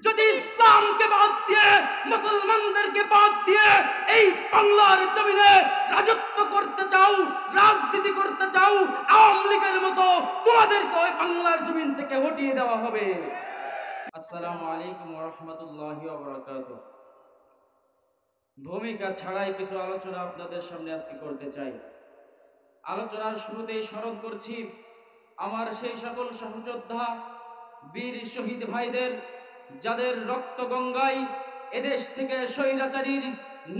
যদি ইসলামকে বাদ দিয়ে মুসলমানদেরকে বাদ দিয়ে এই বাংলার জমিনে রাজত্ব করতে চাও, রাজনীতি করতে চাও, আওয়ামী লীগের মতো তোমাদেরকে ওই বাংলার জমিন থেকে হটিয়ে দেওয়া হবে। আসসালামু আলাইকুম ওয়া রাহমাতুল্লাহি ওয়া বারাকাতুহু। ভূমিকা ছাড়াই কিছু আলোচনা আপনাদের সামনে আজকে করতে চাই। আলোচনার শুরুতেই স্মরণ করছি আমার সেই সকল সহযোদ্ধা বীর শহীদ ভাইদের, যাদের রক্ত গঙ্গায় এদেশ থেকে স্বৈরাচারীর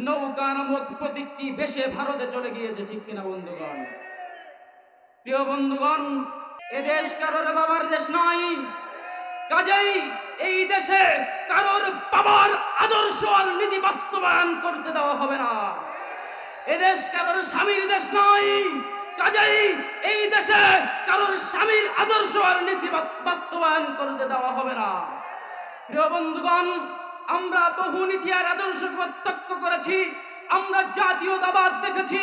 নৌকা নামক প্রতীকটি বেশে ভারতে চলে গিয়েছে, ঠিক কিনা বন্ধুগণ? প্রিয় বন্ধুগণ, এদেশ কারোর বাবার দেশ নয়, কাজেই এই দেশে কারোর বাবার আদর্শ আর নীতি বাস্তবায়ন করতে দেওয়া হবে না। এদেশ কারোর স্বামীর দেশ নয়, কাজেই এই দেশে কারোর স্বামীর আদর্শ আর নীতি বাস্তবায়ন করতে দেওয়া হবে না। প্রিয় বন্ধুগণ, আমরা বহু নীতি আর আদর্শ প্রত্যক্ষ করেছি, আমরা জাতীয়তাবাদ দেখেছি,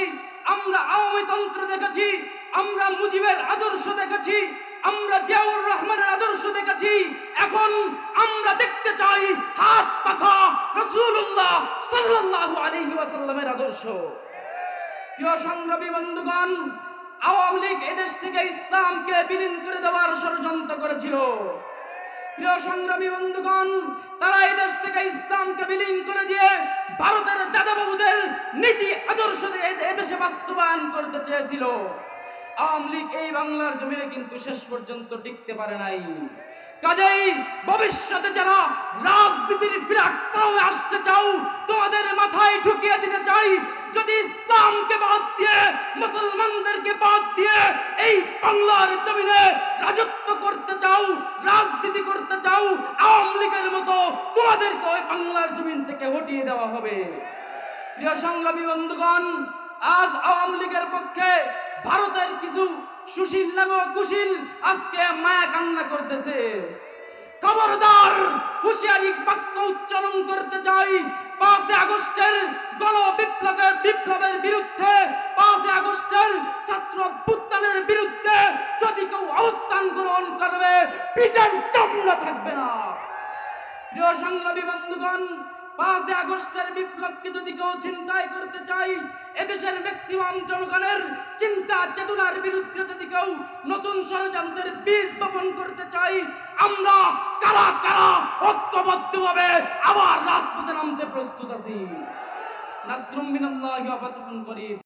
আমরা আওয়ামী তন্ত্র দেখেছি, আমরা মুজিবের আদর্শ দেখেছি, আমরা জিয়াউর রহমানের আদর্শ দেখেছি। এখন আমরা দেখতে চাই হাত পাখা রাসূলুল্লাহ সাল্লাল্লাহু আলাইহি ওয়াসাল্লামের আদর্শ। প্রিয় সংগ্রামী বন্ধুগণ, আওয়ামী লীগ এদেশ থেকে ইসলামকে বিলীন করে দেওয়ার ষড়যন্ত্র করেছিল। প্রিয় সংগ্রামী বন্ধুগণ, তারা এই দেশ থেকে ইসলামকে বিলীন করে দিয়ে ভারতের দাদাবাবুদের নীতি আদর্শ এদেশে বাস্তবায়ন করতে চেয়েছিল। আওয়ামী লীগ এই বাংলার জমিনে কিন্তু শেষ পর্যন্ত টিকতে পারে নাই। কাজেই ভবিষ্যতে যারা রাজনীতির প্ল্যাটফর্মে আসতে চাও, তোমাদের মাথায় ঢুকিয়ে দিতে চাই, যদি ইসলামকে বাদ দিয়ে মুসলমানদেরকে বাদ দিয়ে এই বাংলার জমিনে রাজত্ব করতে চাও, রাজনীতি করতে চাও, আওয়ামী লীগের মতো তোমাদেরকে ওই বাংলার জমিন থেকে হটিয়ে দেওয়া হবে। প্রিয় সংগ্রামী বন্ধুগণ, আজ আওয়ামী লীগের পক্ষে ভারতের কিছু সুশীল নামক কুশীল আজকে মায়া কান্না করতেছে। খবরদার, হুঁশিয়ারি বাক্য উচ্চারণ করতে চাই, 5 আগস্টের বিপ্লবের বিরুদ্ধে, 5 আগস্টের ছাত্র অভ্যুত্থানের বিরুদ্ধে যদি কেউ অবস্থান গ্রহণ করবে, পিঠের চামড়া থাকবে না। প্রিয় সংগ্রামী বন্ধুগণ, 5 আগস্টের বিপ্লবকে যদি কেউ চিন্তায় করতে চাই, এদেশের ম্যাক্সিমাম জনগণের চিন্তা চেতনার বিরুদ্ধে যদি কেউ নতুন ষড়যন্ত্রের বীজ বপন করতে চাই, আমরা কারা কারা ঐক্যবদ্ধভাবে আবার রাজপথে নামতে প্রস্তুত আছি। নাসরুম মিনাল্লাহি ওয়া ফাতহুন করিব।